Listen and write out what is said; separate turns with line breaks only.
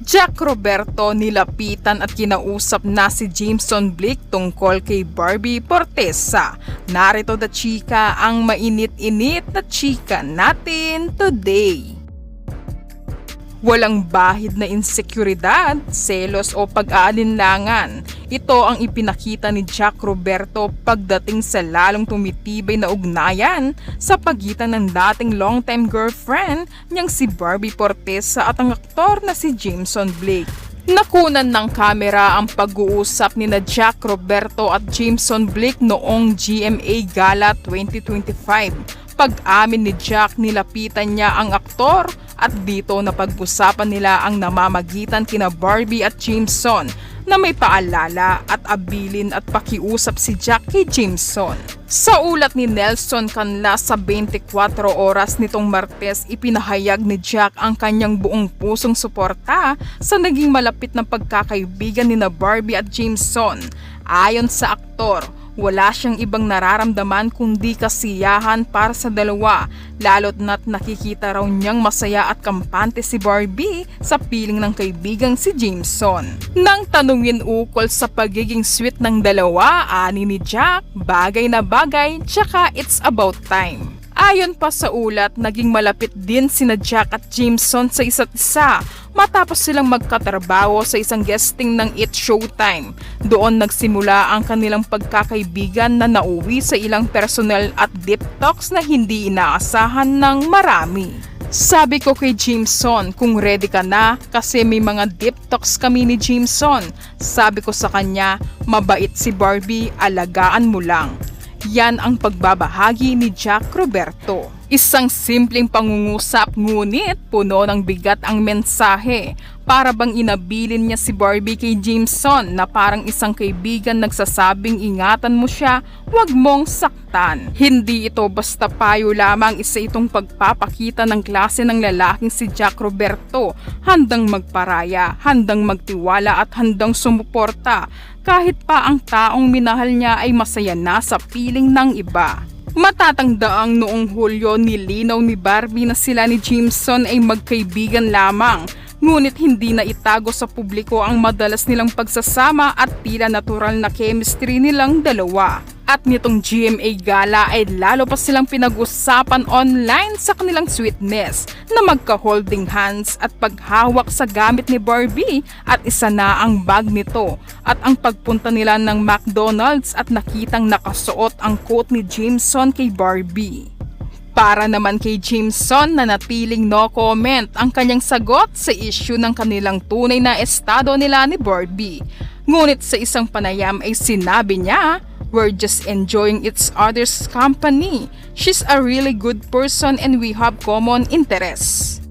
Jack Roberto nilapitan at kinausap na si Jameson Blake tungkol kay Barbie Fortesa. Narito the chika, ang mainit-init na chika natin today. Walang bahid na insekuridad, selos o pag-aalinlangan. Ito ang ipinakita ni Jack Roberto pagdating sa lalong tumitibay na ugnayan sa pagitan ng dating long-time girlfriend niyang si Barbie Fortesa at ang aktor na si Jameson Blake. Nakunan ng kamera ang pag-uusap ni na Jack Roberto at Jameson Blake noong GMA Gala 2025. Pag-amin ni Jack, nilapitan niya ang aktor at dito napag-usapan nila ang namamagitan kina Barbie at Jameson na may paalala at abilin at pakiusap si Jack kay Jameson. Sa ulat ni Nelson Canla sa 24 oras nitong Martes, ipinahayag ni Jack ang kanyang buong pusong suporta sa naging malapit na pagkakaibigan ni na Barbie at Jameson. Ayon sa aktor, wala siyang ibang nararamdaman kundi kasiyahan para sa dalawa, lalo't na't nakikita raw niyang masaya at kampante si Barbie sa piling ng kaibigang si Jameson. Nang tanungin ukol sa pagiging sweet ng dalawa, ani ni Jack, bagay na bagay, tsaka it's about time. Ayon pa sa ulat, naging malapit din sina Jack at Jameson sa isa't isa matapos silang magkatrabaho sa isang guesting ng It's Showtime. Doon nagsimula ang kanilang pagkakaibigan na nauwi sa ilang personal at deep talks na hindi inaasahan ng marami. Sabi ko kay Jameson, kung ready ka na, kasi may mga deep talks kami ni Jameson. Sabi ko sa kanya, mabait si Barbie, alagaan mo lang. Yan ang pagbabahagi ni Jack Roberto. Isang simpleng pangungusap ngunit puno ng bigat ang mensahe. Para bang inabilin niya si Barbie kay Jameson na parang isang kaibigan nagsasabing ingatan mo siya, huwag mong saktan. Hindi ito basta payo lamang, isa itong pagpapakita ng klase ng lalaking si Jack Roberto. Handang magparaya, handang magtiwala at handang sumuporta. Kahit pa ang taong minahal niya ay masaya na sa piling ng iba. Matatangdaang noong Hulyo nilinaw ni Barbie na sila ni Jameson ay magkaibigan lamang. Ngunit hindi na itago sa publiko ang madalas nilang pagsasama at tila natural na chemistry nilang dalawa. At nitong GMA Gala ay lalo pa silang pinag-usapan online sa kanilang sweetness na magka-holding hands at paghawak sa gamit ni Barbie at isa na ang bag nito at ang pagpunta nila ng McDonald's at nakitang nakasuot ang coat ni Jameson kay Barbie. Para naman kay Jameson na natiling no comment ang kanyang sagot sa issue ng kanilang tunay na estado nila ni Barbie. Ngunit sa isang panayam ay sinabi niya, "We're just enjoying each other's company. She's a really good person and we have common interests."